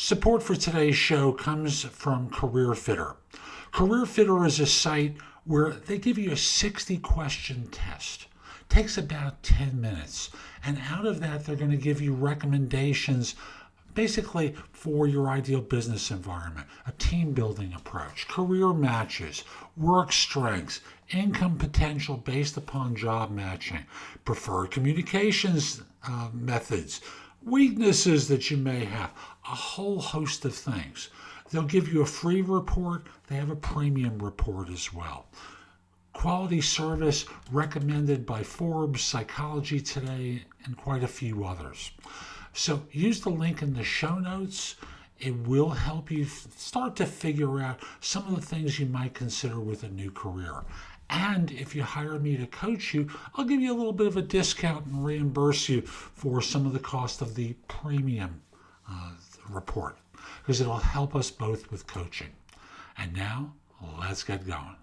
Support for today's show comes from Career Fitter. Career Fitter is a site where they give you a 60-question test. Takes about 10 minutes. And out of that, they're going to give you recommendations basically for your ideal business environment, a team building approach, career matches, work strengths, income potential based upon job matching, preferred communications methods, weaknesses that you may have, a whole host of things. They'll give you a free report. They have a premium report as well. Quality service recommended by Forbes, Psychology Today, and quite a few others. So use the link in the show notes. It will help you start to figure out some of the things you might consider with a new career. And if you hire me to coach you, I'll give you a little bit of a discount and reimburse you for some of the cost of the premium report, because it'll help us both with coaching. And now, let's get going.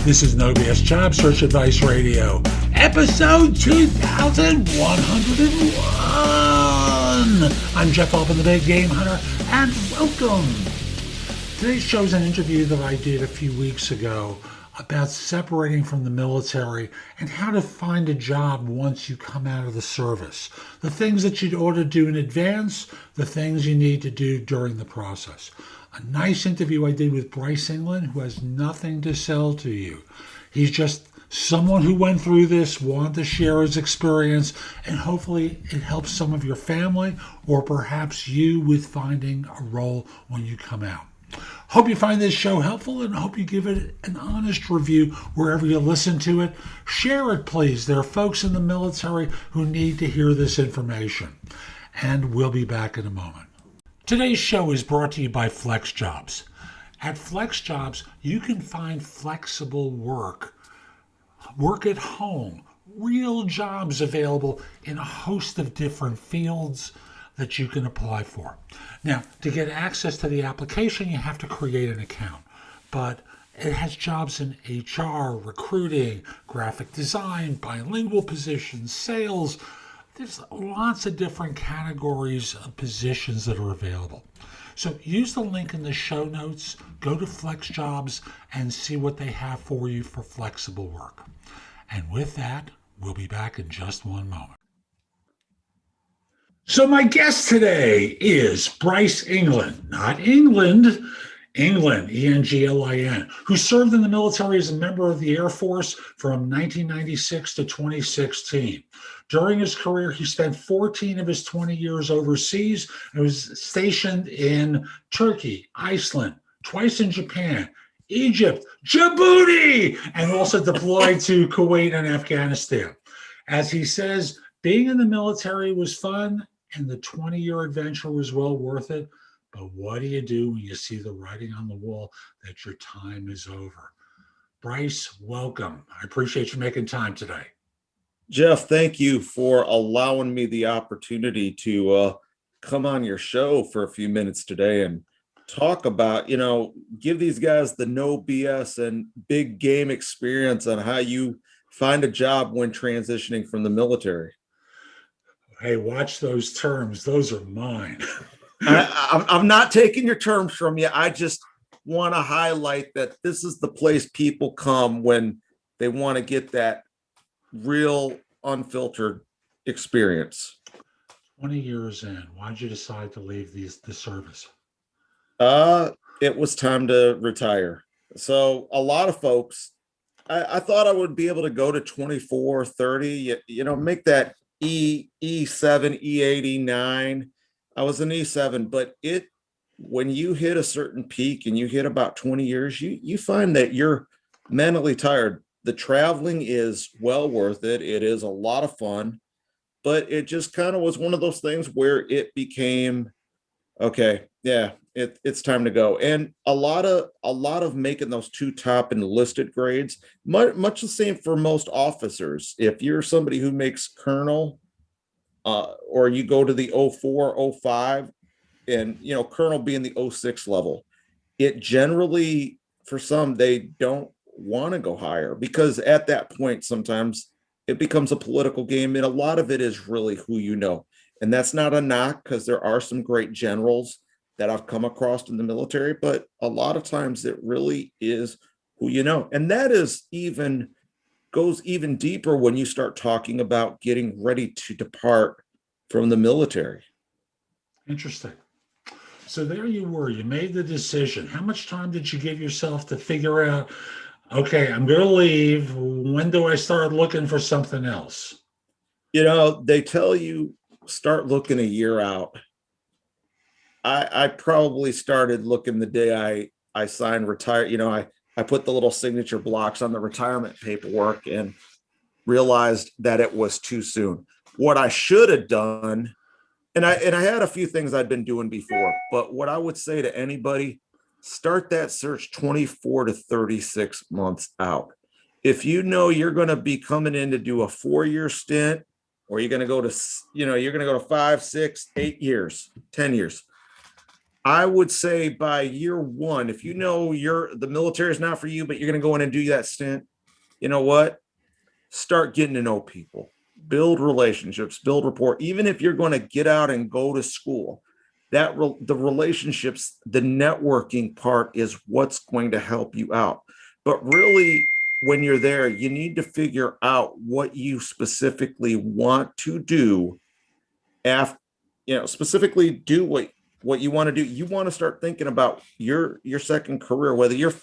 This is No BS Job Search Advice Radio, episode 2101. I'm Jeff Altman, the Big Game Hunter, and welcome. Today's show is an interview that I did a few weeks ago about separating from the military and how to find a job once you come out of the service. The things that you ought to do in advance, the things you need to do during the process. A nice interview I did with Bryce England, who has nothing to sell to you. He's just someone who went through this, wanted to share his experience, and hopefully it helps some of your family or perhaps you with finding a role when you come out. Hope you find this show helpful and hope you give it an honest review wherever you listen to it. Share it, please. There are folks in the military who need to hear this information. And we'll be back in a moment. Today's show is brought to you by FlexJobs. At FlexJobs, you can find flexible work at home, real jobs available in a host of different fields that you can apply for. Now, to get access to the application, you have to create an account, but it has jobs in HR, recruiting, graphic design, bilingual positions, sales. There's lots of different categories of positions that are available. So use the link in the show notes, go to FlexJobs, and see what they have for you for flexible work. And with that, we'll be back in just one moment. So my guest today is Bryce England, not England, Englin, who served in the military as a member of the Air Force from 1996 to 2016. During his career, he spent 14 of his 20 years overseas and was stationed in Turkey, Iceland, twice in Japan, Egypt, Djibouti, and also deployed to Kuwait and Afghanistan. As he says, being in the military was fun and the 20-year adventure was well worth it. But what do you do when you see the writing on the wall that your time is over? Bryce, welcome. I appreciate you making time today. Jeff, thank you for allowing me the opportunity to come on your show for a few minutes today and talk about, give these guys the no BS and big game experience on how you find a job when transitioning from the military. Hey, watch those terms. Those are mine. I'm not taking your terms from you. I just want to highlight that this is the place people come when they want to get that real unfiltered experience. 20 years in, why did you decide to leave the service? It was time to retire. So a lot of folks, I thought I would be able to go to 24, 30, make that E7, E89. I was an E7, but when you hit a certain peak and you hit about 20 years, you find that you're mentally tired. The traveling is well worth it. It is a lot of fun, but it just kind of was one of those things where it became, okay, yeah, it's time to go. And a lot of making those two top enlisted grades, much the same for most officers. If you're somebody who makes colonel, or you go to the 04, 05, and colonel being the 06 level, it generally, for some, they don't want to go higher because at that point sometimes it becomes a political game, and a lot of it is really who you know. And that's not a knock, because there are some great generals that I've come across in the military, but a lot of times it really is who you know. And that is even goes even deeper when you start talking about getting ready to depart from the military. Interesting. So there you were. You made the decision. How much time did you give yourself to figure out, okay, I'm going to leave. When do I start looking for something else? They tell you start looking a year out. I probably started looking the day I signed retire. I put the little signature blocks on the retirement paperwork and realized that it was too soon. What I should have done, and I had a few things I'd been doing before, but what I would say to anybody, start that search 24 to 36 months out. If you know you're going to be coming in to do a 4-year stint, or you're going to go to, you're going to go to 5, 6, 8 years, 10 years. I would say by year 1, if you know the military is not for you, but you're going to go in and do that stint, you know what? Start getting to know people, build relationships, build rapport. Even if you're going to get out and go to school, the relationships, the networking part is what's going to help you out. But really, when you're there, you need to figure out what you specifically want to do after, specifically do what you want to do. You want to start thinking about your second career, whether you're,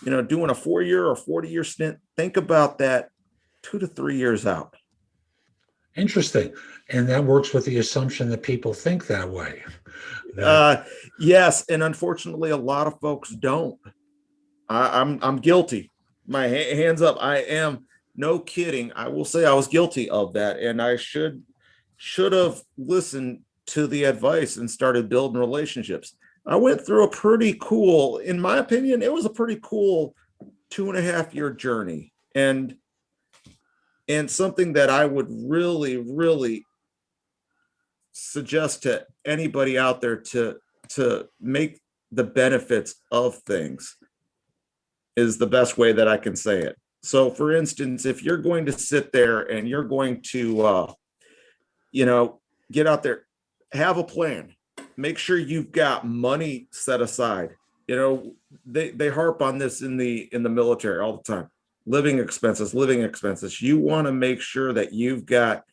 doing a 4-year or 40-year stint. Think about that 2 to 3 years out. Interesting. And that works with the assumption that people think that way. Yes. And unfortunately, a lot of folks don't. I'm guilty. My hands up. I am, no kidding. I will say I was guilty of that. And I should have listened to the advice and started building relationships. I went through a pretty cool, in my opinion, it was a pretty cool 2.5-year journey. And something that I would really, really suggest to anybody out there to make the benefits of things is the best way that I can say it. So for instance, if you're going to sit there and you're going to, get out there, have a plan, make sure you've got money set aside. They harp on this in the military all the time. Living expenses. You want to make sure that you've got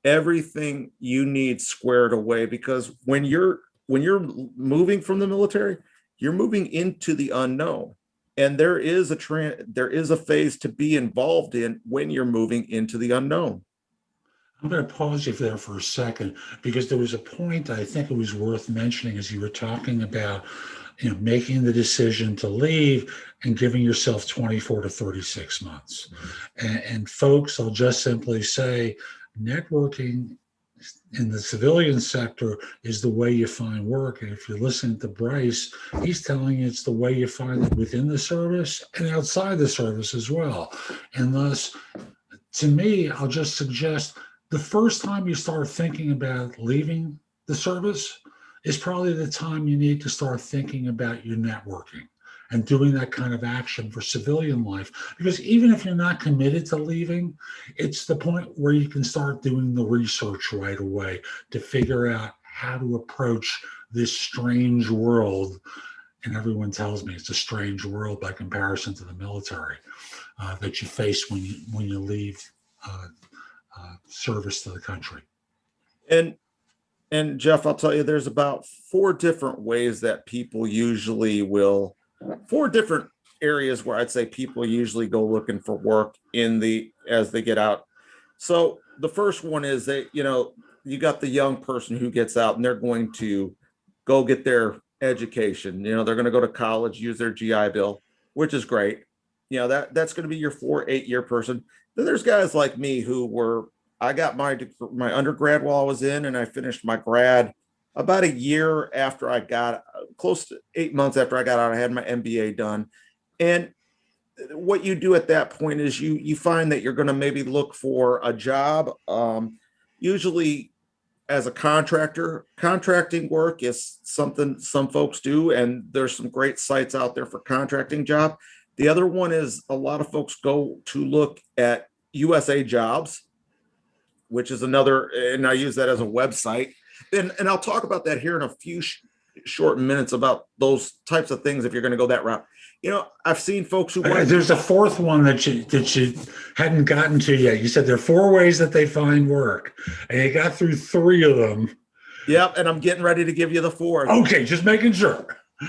everything you need squared away, because when you're moving from the military, you're moving into the unknown. And there is a phase to be involved in when you're moving into the unknown. I'm going to pause you there for a second, because there was a point I think it was worth mentioning as you were talking about, making the decision to leave and giving yourself 24 to 36 months. And folks, I'll just simply say, networking in the civilian sector is the way you find work. And if you're listening to Bryce, he's telling you it's the way you find it within the service and outside the service as well. And thus, to me, I'll just suggest the first time you start thinking about leaving the service is probably the time you need to start thinking about your networking and doing that kind of action for civilian life. Because even if you're not committed to leaving, it's the point where you can start doing the research right away to figure out how to approach this strange world. And everyone tells me it's a strange world by comparison to the military that you face when you leave service to the country. And Jeff, I'll tell you, there's about 4 different ways that people usually will, 4 different areas where I'd say people usually go looking for work as they get out. So the first one is you got the young person who gets out and they're going to go get their education. They're going to go to college, use their GI Bill, which is great. That's going to be your 4-8-year person. Then there's guys like me I got my undergrad while I was in, and I finished my grad about a year after I got, close to 8 months after I got out. I had my MBA done. And what you do at that point is you find that you're going to maybe look for a job, usually as a contractor. Contracting work is something some folks do, and there's some great sites out there for contracting job. The other one is a lot of folks go to look at USA Jobs, which is another, and I use that as a website. And I'll talk about that here in a few short minutes about those types of things if you're going to go that route. I've seen folks who want. There's a fourth one that you hadn't gotten to yet. You said there are 4 ways that they find work, and you got through 3 of them. Yep, and I'm getting ready to give you the 4th. Okay, just making sure.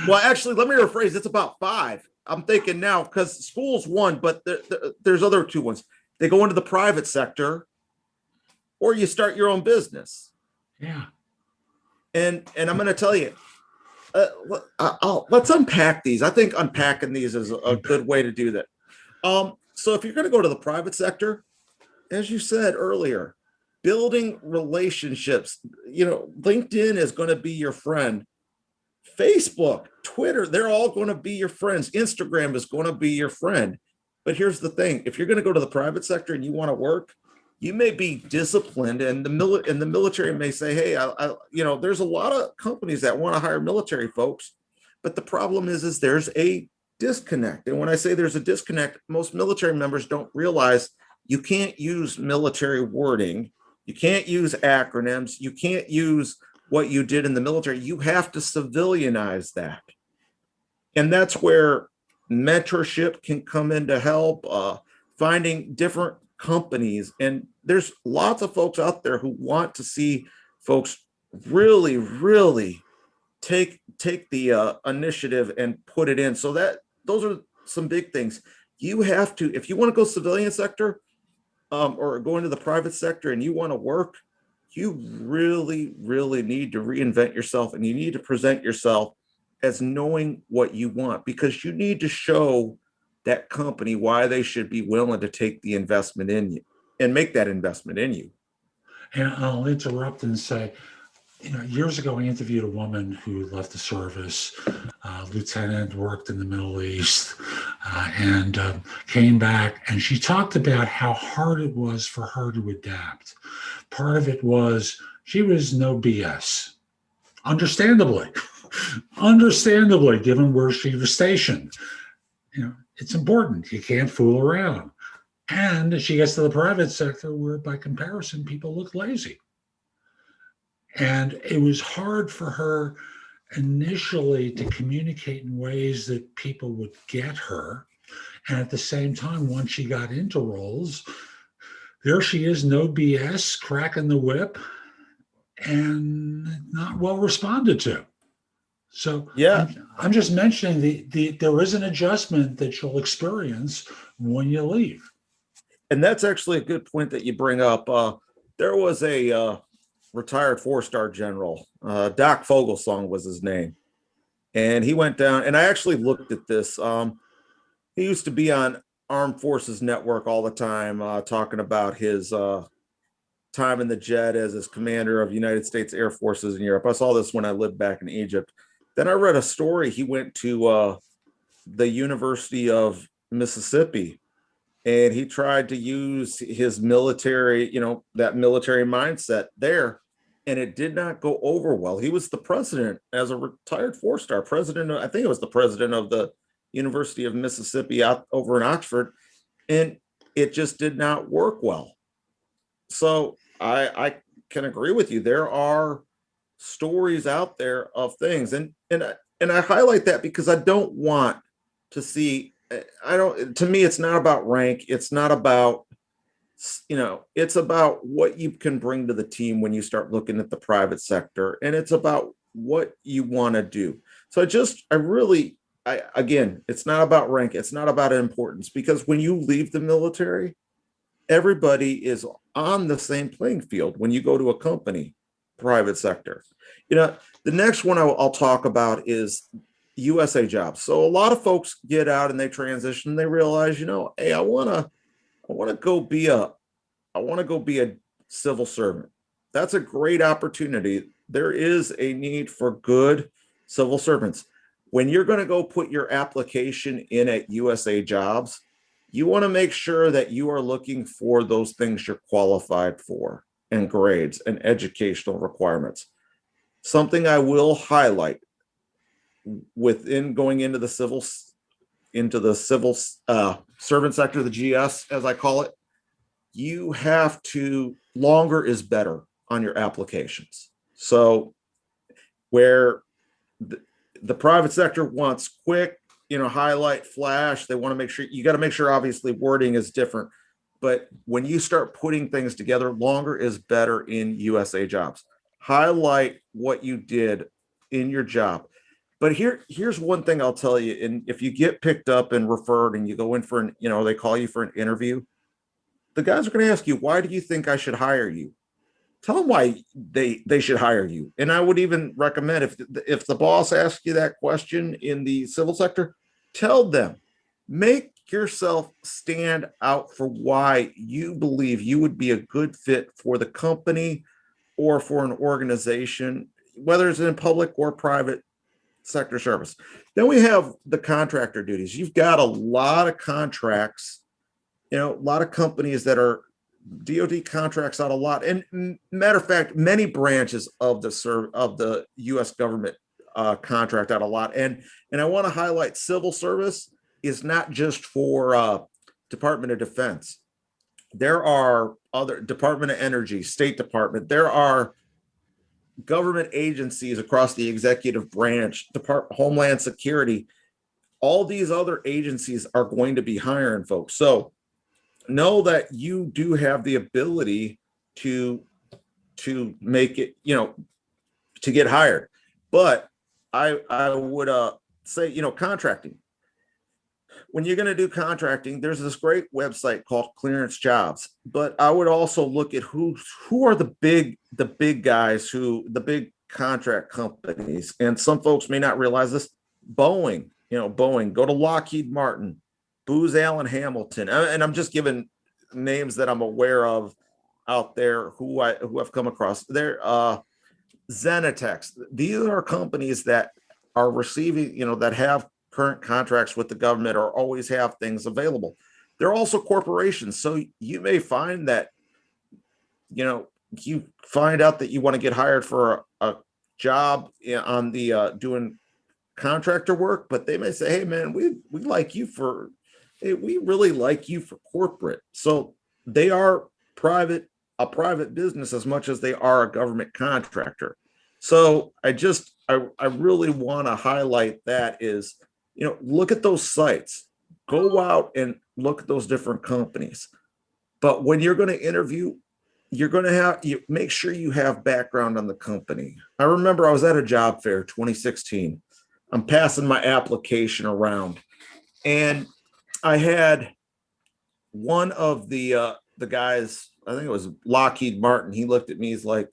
Well, actually, let me rephrase. It's about 5. I'm thinking now because school's 1, but there's other 2 ones. They go into the private sector, or you start your own business. Yeah. And I'm going to tell you, let's unpack these. I think unpacking these is a good way to do that. So if you're going to go to the private sector, as you said earlier, building relationships, LinkedIn is going to be your friend. Facebook, Twitter, they're all going to be your friends. Instagram is going to be your friend. But here's the thing. If you're going to go to the private sector and you want to work, you may be disciplined, and the military may say, hey, there's a lot of companies that want to hire military folks, but the problem is there's a disconnect. And when I say there's a disconnect, most military members don't realize you can't use military wording. You can't use acronyms. You can't use what you did in the military. You have to civilianize that. And that's where mentorship can come in to help, finding different companies. And there's lots of folks out there who want to see folks really, really take the initiative and put it in. So those are some big things. You have to, if you want to go civilian sector, or go into the private sector and you want to work, you really, really need to reinvent yourself, and you need to present yourself as knowing what you want, because you need to show that company why they should be willing to take the investment in you and make that investment in you. And I'll interrupt and say, years ago, I interviewed a woman who left the service, lieutenant, worked in the Middle East, and came back. And she talked about how hard it was for her to adapt. Part of it was she was no BS, understandably, given where she was stationed. It's important. You can't fool around. And she gets to the private sector where, by comparison, people look lazy. And it was hard for her initially to communicate in ways that people would get her. And at the same time, once she got into roles, there she is, no BS, cracking the whip, and not well responded to. So yeah, I'm just mentioning there is an adjustment that you'll experience when you leave. And that's actually a good point that you bring up. There was a retired 4-star general, Doc Fogelsong was his name. And he went down, and I actually looked at this. He used to be on Armed Forces Network all the time, talking about his time in the jet as his commander of United States Air Forces in Europe. I saw this when I lived back in Egypt. Then I read a story. He went to the University of Mississippi, and he tried to use his military, that military mindset there, and it did not go over well. He was the president, as a retired 4-star president. I think it was the president of the University of Mississippi out over in Oxford, and it just did not work well. So I can agree with you. There are stories out there of things, and I highlight that because I don't want to see. To me, it's not about rank. It's not about, it's about what you can bring to the team when you start looking at the private sector, and it's about what you want to do. So again, it's not about rank. It's not about importance, because when you leave the military, everybody is on the same playing field. When you go to a company, private sector, the next one I'll talk about is USA Jobs. So a lot of folks get out and they transition. And they realize, hey, I want to go be a civil servant. That's a great opportunity. There is a need for good civil servants. When you're going to go put your application in at USA Jobs, you want to make sure that you are looking for those things you're qualified for, and grades and educational requirements. Something I will highlight within going into the civil servant sector, the GS, as I call it, you have to, longer is better on your applications. So where the private sector wants quick, highlight, flash, they want to make sure, you got to make sure obviously wording is different. But when you start putting things together, longer is better in USA jobs. Highlight what you did in your job. But here's one thing I'll tell you. And if you get picked up and referred and you go in for they call you for an interview, the guys are going to ask you, why do you think I should hire you? Tell them why they should hire you. And I would even recommend, if the boss asks you that question in the civil sector, tell them, make yourself stand out for why you believe you would be a good fit for the company or for an organization, whether it's in public or private sector service. Then we have the contractor duties. You've got a lot of contracts, a lot of companies that are DoD contracts out a lot. And matter of fact, many branches of the U.S. government contract out a lot. And I want to highlight civil service is not just for Department of Defense. There are other Department of Energy, State Department. There are government agencies across the executive branch, Homeland Security. All these other agencies are going to be hiring folks. So know that you do have the ability to make it, to get hired. But I would say, contracting. When you're going to do contracting, there's this great website called Clearance Jobs. But I would also look at who are the big guys, the big contract companies. And some folks may not realize this. Boeing, go to Lockheed Martin, Booz Allen Hamilton, and I'm just giving names that I'm aware of out there who I've come across. They're Zenitex. These are companies that are receiving, that have current contracts with the government or always have things available. They're also corporations, so you may find that, you find out that you want to get hired for a job on the doing contractor work, but they may say, "Hey, man, we like you for." We really like you for corporate. So they are a private business as much as they are a government contractor. So I really want to highlight that is, look at those sites, go out and look at those different companies. But when you're going to interview, you're going to make sure you have background on the company. I remember I was at a job fair 2016. I'm passing my application around, and I had one of the guys, I think it was Lockheed Martin. He looked at me. He's like,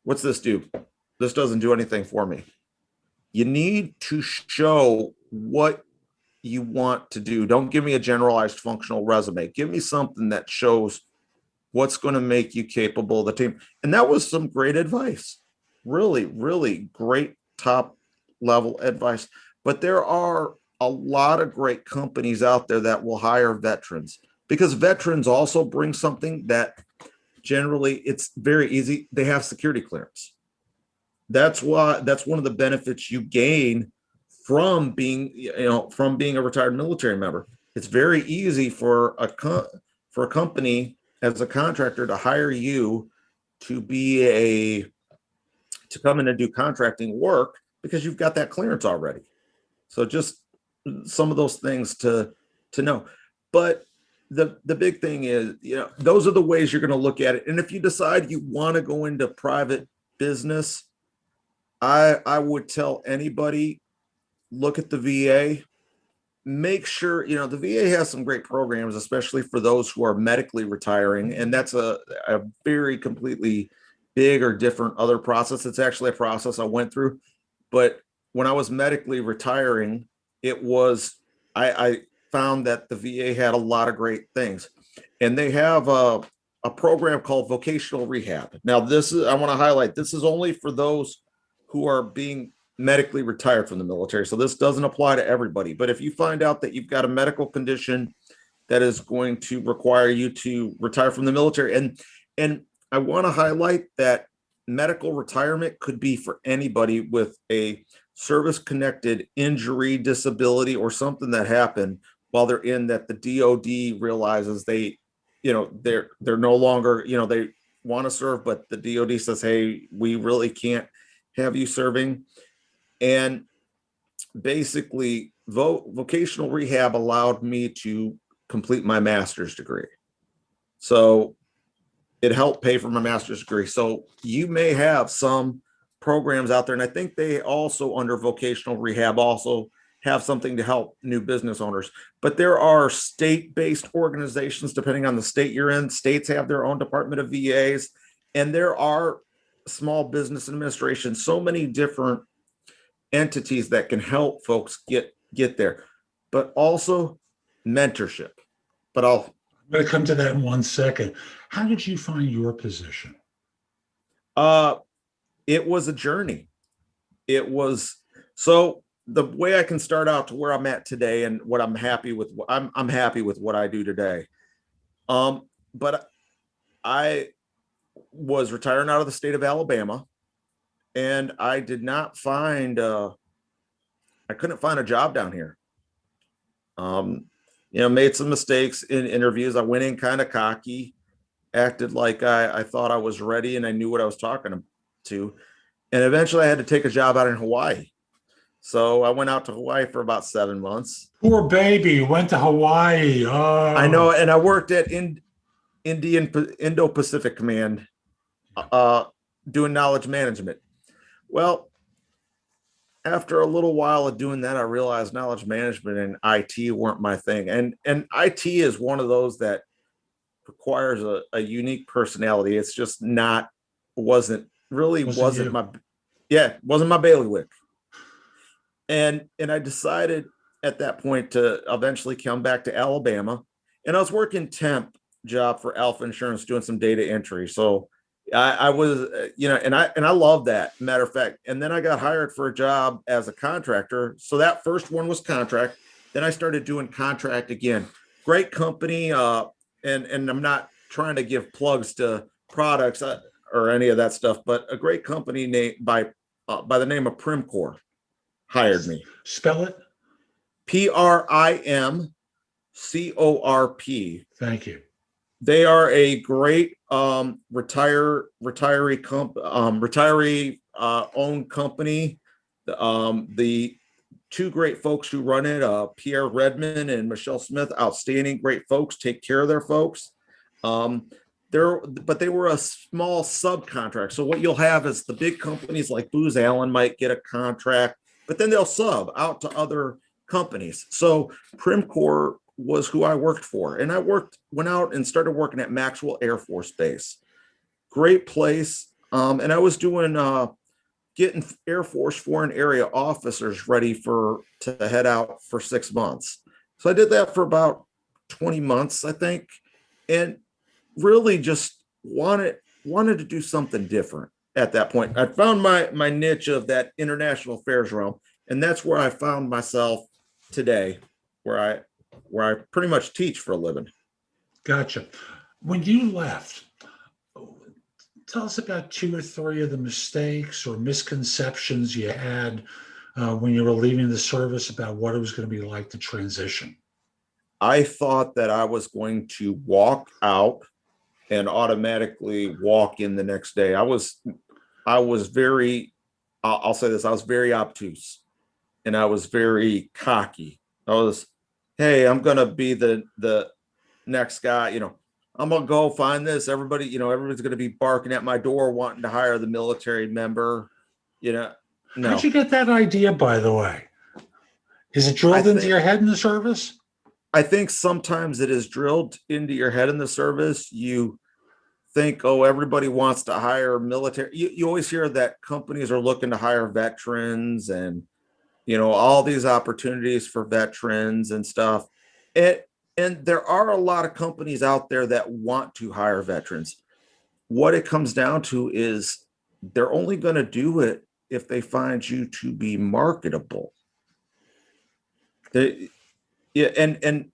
"What's this do? This doesn't do anything for me." You need to show what you want to do. Don't give me a generalized functional resume. Give me something that shows what's going to make you capable of the team. And that was some great advice. Really, really great top level advice. But there are a lot of great companies out there that will hire veterans, because veterans also bring something that generally it's very easy. They have security clearance. That's one of the benefits you gain from being a retired military member. It's very easy for a company as a contractor to hire you to come in and do contracting work because you've got that clearance already. So just some of those things to know. But the big thing is, those are the ways you're going to look at it. And if you decide you want to go into private business, I would tell anybody, look at the VA. Make sure, the VA has some great programs, especially for those who are medically retiring. And that's a very completely big or different other process. It's actually a process I went through. But when I was medically retiring, I found that the VA had a lot of great things. And they have a program called vocational rehab. Now, I want to highlight, this is only for those who are being medically retired from the military. So this doesn't apply to everybody. But if you find out that you've got a medical condition that is going to require you to retire from the military, and I want to highlight that medical retirement could be for anybody with a service-connected injury, disability, or something that happened while they're in that the DoD realizes they they're no longer, they want to serve, but the DoD says, hey, we really can't have you serving. And basically, vocational rehab allowed me to complete my master's degree. So it helped pay for my master's degree. So you may have some programs out there, and I think they also, under vocational rehab, also have something to help new business owners. But there are state-based organizations, depending on the state you're in. States have their own Department of VAs, and there are small business administration, so many different entities that can help folks get there, but also mentorship. But I'm going to come to that in 1 second. How did you find your position? It was a journey. It was, so the way I can start out to where I'm at today and what I'm happy with. I'm happy with what I do today. But I was retiring out of the state of Alabama, and I did not find I couldn't find a job down here. Made some mistakes in interviews. I went in kind of cocky, acted like I thought I was ready and I knew what I was talking to. And eventually I had to take a job out in Hawaii. So I went out to Hawaii for about 7 months. Poor baby went to Hawaii. Oh, I know. And I worked at Indo-Pacific Command, doing knowledge management. Well, after a little while of doing that, I realized knowledge management and IT weren't my thing. And IT is one of those that requires a unique personality. It's just wasn't my bailiwick. And I decided at that point to eventually come back to Alabama. And I was working temp job for Alpha Insurance, doing some data entry. So I was, and I love that, matter of fact. And then I got hired for a job as a contractor. So that first one was contract. Then I started doing contract again. Great company. And I'm not trying to give plugs to products or any of that stuff, but a great company named by the name of Primcorp hired me. Spell it. PRIMCORP. Thank you. They are a great retiree owned company. The two great folks who run it, Pierre Redmond and Michelle Smith, outstanding, great folks, take care of their folks. But they were a small subcontract. So what you'll have is the big companies like Booz Allen might get a contract, but then they'll sub out to other companies. So Primcorp was who I worked for. And I went out and started working at Maxwell Air Force Base. Great place. And I was doing getting Air Force foreign area officers ready to head out for 6 months. So I did that for about 20 months, I think, and really just wanted to do something different at that point. I found my niche of that international affairs realm, and that's where I found myself today, where I pretty much teach for a living. Gotcha. When you left, tell us about 2 or 3 of the mistakes or misconceptions you had when you were leaving the service about what it was going to be like to transition. I thought that I was going to walk out and automatically walk in the next day. I was very, I'll say this, I was very obtuse and I was very cocky. Hey, I'm going to be the next guy, I'm going to go find this. Everybody's going to be barking at my door wanting to hire the military member, No. How'd you get that idea, by the way? Is it drilled into your head in the service? I think sometimes it is drilled into your head in the service. You think, oh, everybody wants to hire military. You always hear that companies are looking to hire veterans and, all these opportunities for veterans and stuff. And there are a lot of companies out there that want to hire veterans. What it comes down to is they're only going to do it if they find you to be marketable. And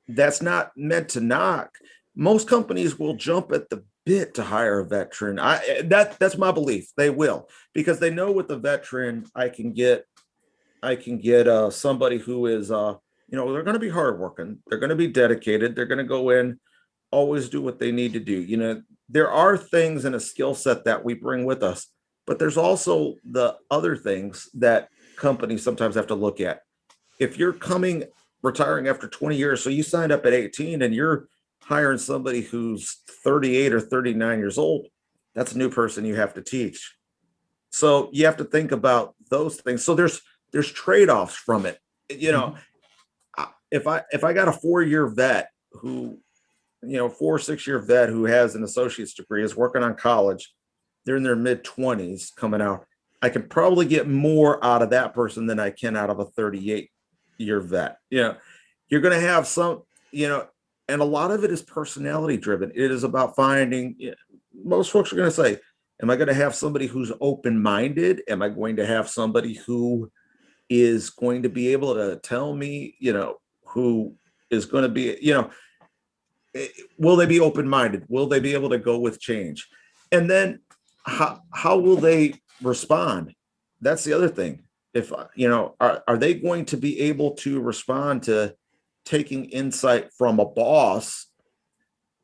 that's not meant to knock. Most companies will jump at the bit to hire a veteran. That's my belief. They will, because they know with the veteran, I can get somebody who is they're going to be hardworking. They're going to be dedicated. They're going to go in always do what they need to do. There are things in a skill set that we bring with us, but there's also the other things that companies sometimes have to look at. If you're retiring after 20 years, so you signed up at 18 and you're hiring somebody who's 38 or 39 years old, that's a new person you have to teach. So you have to think about those things. So there's trade-offs from it. If I got a 4-year vet who, 4 or 6-year vet who has an associate's degree, is working on college, they're in their mid-20s coming out, I can probably get more out of that person than I can out of a 38-year vet. You're going to have some, and a lot of it is personality driven. It is about finding, most folks are going to say, am I going to have somebody who's open-minded? Am I going to have somebody who is going to be able to tell me, who is going to be, will they be open-minded? Will they be able to go with change? And then how will they respond? That's the other thing. If, are they going to be able to respond to taking insight from a boss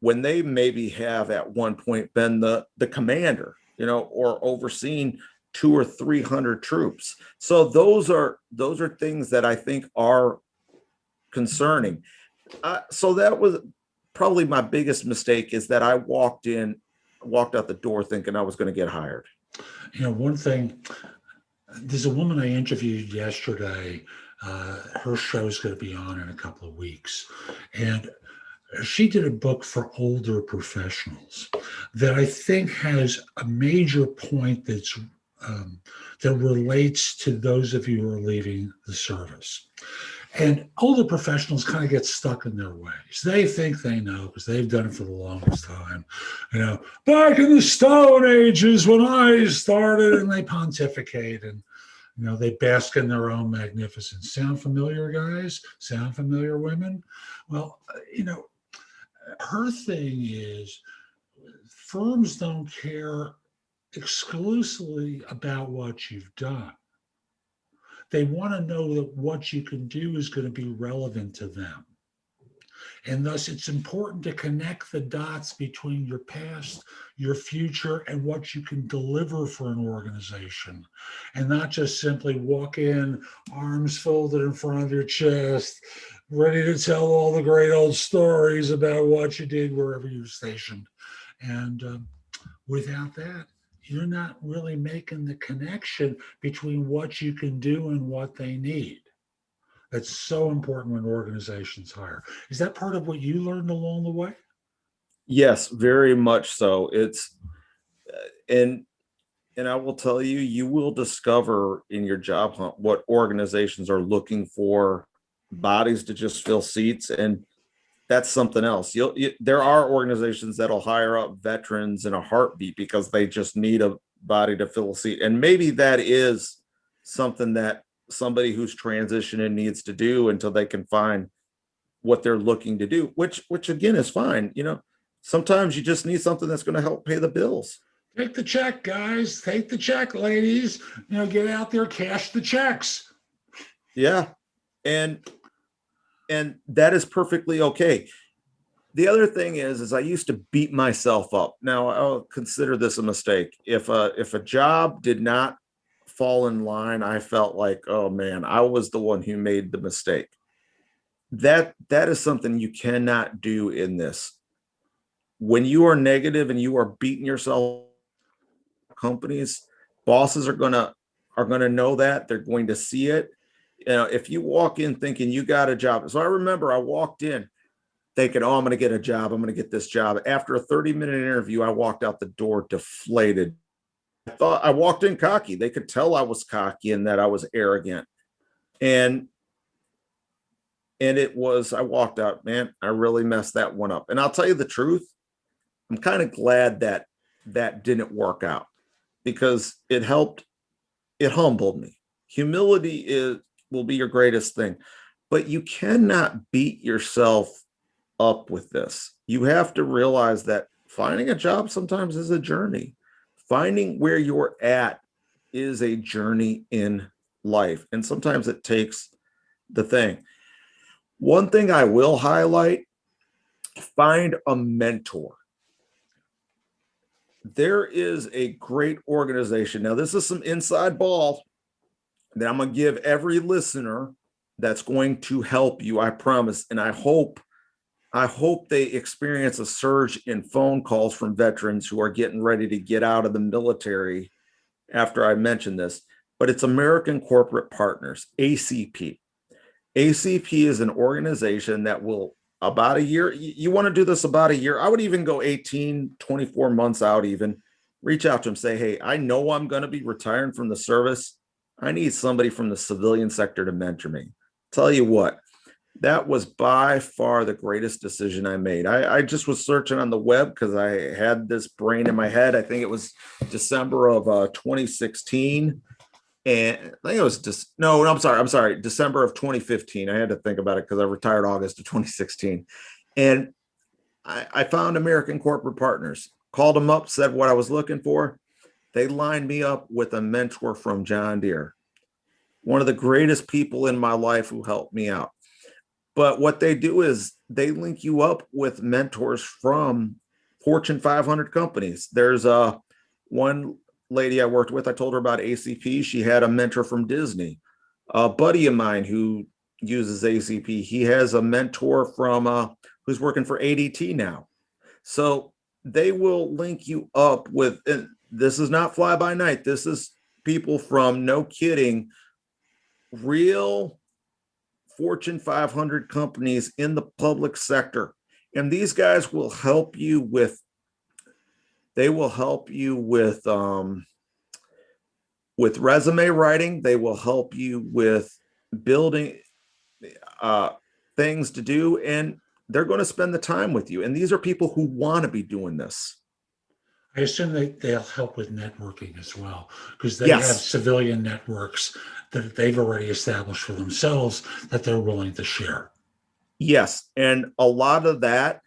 when they maybe have at one point been the commander, or overseen 200 or 300 troops? So those are things that I think are concerning. So that was probably my biggest mistake, is that I walked out the door thinking I was going to get hired. One thing, there's a woman I interviewed yesterday. Her show's going to be on in a couple of weeks. And she did a book for older professionals that I think has a major point that relates to those of you who are leaving the service. And older professionals kind of get stuck in their ways. They think they know because they've done it for the longest time. Back in the Stone Ages when I started, and they pontificate and they bask in their own magnificence. Sound familiar, guys? Sound familiar, women? Well, her thing is firms don't care exclusively about what you've done. They want to know that what you can do is going to be relevant to them. And thus, it's important to connect the dots between your past, your future, and what you can deliver for an organization. And not just simply walk in, arms folded in front of your chest, ready to tell all the great old stories about what you did wherever you were stationed. And without that, you're not really making the connection between what you can do and what they need. That's so important when organizations hire. Is that part of what you learned along the way? Yes, very much so. It's and I will tell you, you will discover in your job hunt what organizations are looking for bodies to just fill seats, and that's something else. There are organizations that'll hire up veterans in a heartbeat because they just need a body to fill a seat, and maybe that is something that somebody who's transitioning needs to do until they can find what they're looking to do, which again is fine. Sometimes you just need something that's going to help pay the bills. Take the check, guys. Take the check, ladies. Get out there, cash the checks. Yeah. And that is perfectly okay. The other thing is I used to beat myself up. Now I'll consider this a mistake. If a job did not fall in line, I felt like, oh man, I was the one who made the mistake. That is something you cannot do in this. When you are negative and you are beating yourself, companies, bosses are gonna know that. They're going to see it. If you walk in thinking you got a job. So I remember I walked in thinking, oh, I'm going to get a job. I'm going to get this job. After a 30-minute interview, I walked out the door deflated. I thought I walked in cocky. They could tell I was cocky and that I was arrogant. And I walked out, man, I really messed that one up. And I'll tell you the truth, I'm kind of glad that didn't work out, because it humbled me. Humility will be your greatest thing, but you cannot beat yourself up with this. You have to realize that finding a job sometimes is a journey. Finding where you're at is a journey in life, and sometimes it takes the thing. One thing I will highlight Find a mentor. There is a great organization. Now, this is some inside ball that I'm going to give every listener that's going to help you, I promise. And I hope they experience a surge in phone calls from veterans who are getting ready to get out of the military after I mention this. But it's American Corporate Partners, ACP. ACP is an organization that will, about a year, you want to do this about a year, I would even go 18, 24 months out even, reach out to them, say, hey, I know I'm going to be retiring from the service. I need somebody from the civilian sector to mentor me. Tell you what, that was by far the greatest decision I made. I just was searching on the web because I had this brain in my head. I think it was December of 2016. And I think it was just, no, I'm sorry, December of 2015. I had to think about it because I retired August of 2016. And I found American Corporate Partners, called them up, said what I was looking for. They lined me up with a mentor from John Deere, one of the greatest people in my life who helped me out. But what they do is they link you up with mentors from Fortune 500 companies. There's one lady I worked with, I told her about ACP. She had a mentor from Disney. A buddy of mine who uses ACP, he has a mentor from who's working for ADT now. So they will link you up with, and this is not fly by night. This is people from, no kidding, real Fortune 500 companies in the public sector. And these guys will help you with, resume writing. They will help you with building things to do, and they're going to spend the time with you. And these are people who want to be doing this. I assume they'll help with networking as well, because they have civilian networks that they've already established for themselves that they're willing to share. Yes. And a lot of that,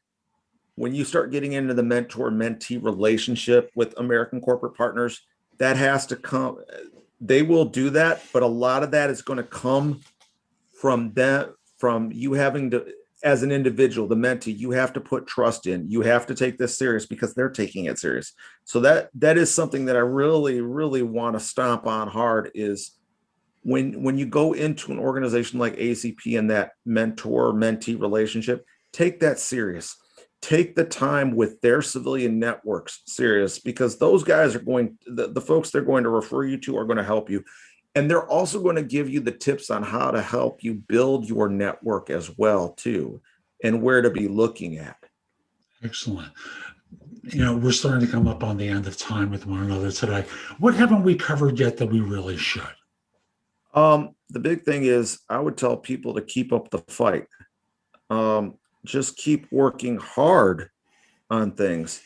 when you start getting into the mentor-mentee relationship with American Corporate Partners, that has to come. They will do that, but a lot of that is going to come from them, from you having to, as an individual, the mentee, you have to put trust in. You have to take this serious because they're taking it serious. So that is something that I really, really want to stomp on hard, is when you go into an organization like ACP and that mentor-mentee relationship, take that serious. Take the time with their civilian networks serious, because those guys are going, the folks they're going to refer you to are going to help you. And they're also going to give you the tips on how to help you build your network as well, too, and where to be looking at. Excellent. We're starting to come up on the end of time with one another today. What haven't we covered yet that we really should? The big thing is I would tell people to keep up the fight. Just keep working hard on things.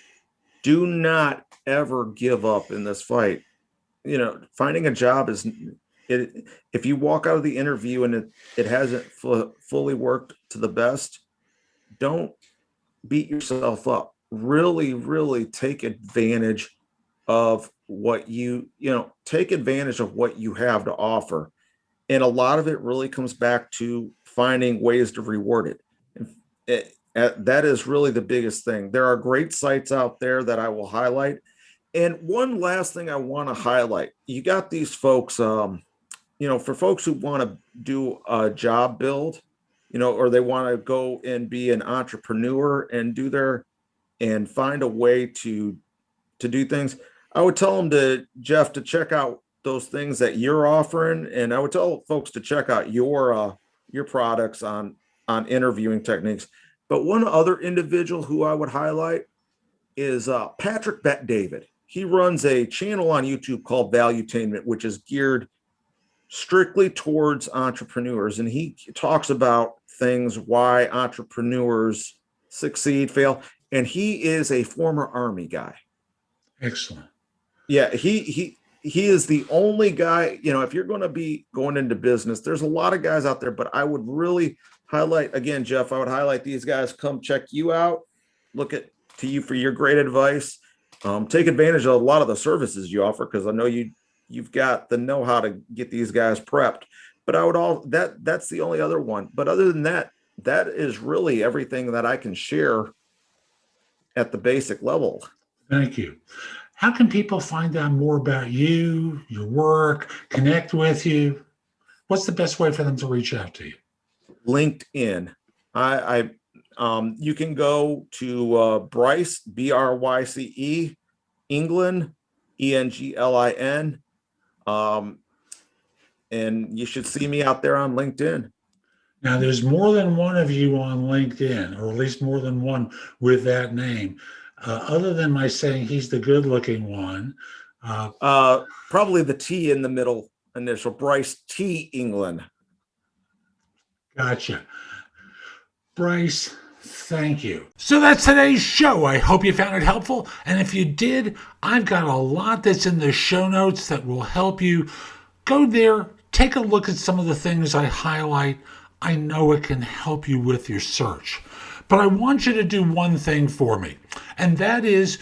Do not ever give up in this fight. Finding a job is, if you walk out of the interview and it hasn't fully worked to the best, don't beat yourself up. Really, really take advantage of what take advantage of what you have to offer. And a lot of it really comes back to finding ways to reward it. That is really the biggest thing. There are great sites out there that I will highlight. And one last thing I want to highlight, you got these folks, for folks who want to do a job build, or they want to go and be an entrepreneur and and find a way to do things. I would tell them Jeff, to check out those things that you're offering. And I would tell folks to check out your products on interviewing techniques. But one other individual who I would highlight is Patrick Bet-David. He runs a channel on YouTube called Valuetainment, which is geared strictly towards entrepreneurs. And he talks about things, why entrepreneurs succeed, fail. And he is a former Army guy. Excellent. Yeah, he is the only guy, if you're going to be going into business, there's a lot of guys out there, but I would really highlight, again, Jeff, I would highlight these guys. Come check you out. Look to you for your great advice. Take advantage of a lot of the services you offer, because I know you've got the know-how to get these guys prepped. But that's the only other one. But other than that, that is really everything that I can share at the basic level. Thank you. How can people find out more about you, your work, connect with you? What's the best way for them to reach out to you? LinkedIn. You can go to Bryce, BRYCE, England, ENGLIN. And you should see me out there on LinkedIn. Now, there's more than one of you on LinkedIn, or at least more than one with that name. Other than my saying he's the good-looking one. Probably the T in the middle initial, Bryce T. England. Gotcha. Bryce, thank you. So that's today's show. I hope you found it helpful. And if you did, I've got a lot that's in the show notes that will help you. Go there, take a look at some of the things I highlight. I know it can help you with your search. But I want you to do one thing for me, and that is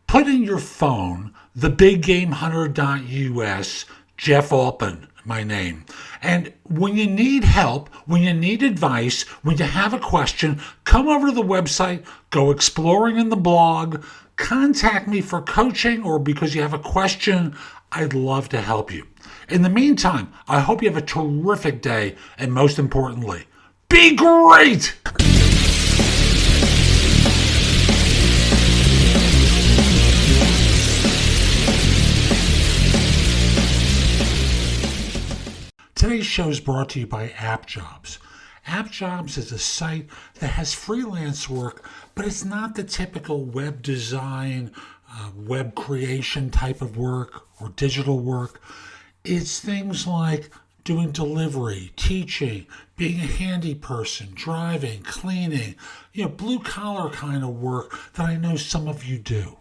put in your phone thebiggamehunter.us, Jeff Altman, my name. And when you need help, when you need advice, when you have a question, come over to the website, go exploring in the blog, contact me for coaching or because you have a question. I'd love to help you. In the meantime, I hope you have a terrific day, and most importantly, be great! Today's show is brought to you by AppJobs. AppJobs is a site that has freelance work, but it's not the typical web design, web creation type of work or digital work. It's things like doing delivery, teaching, being a handy person, driving, cleaning, blue collar kind of work that I know some of you do.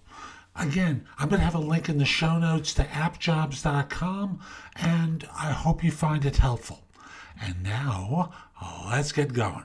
Again, I'm going to have a link in the show notes to appjobs.com, and I hope you find it helpful. And now, let's get going.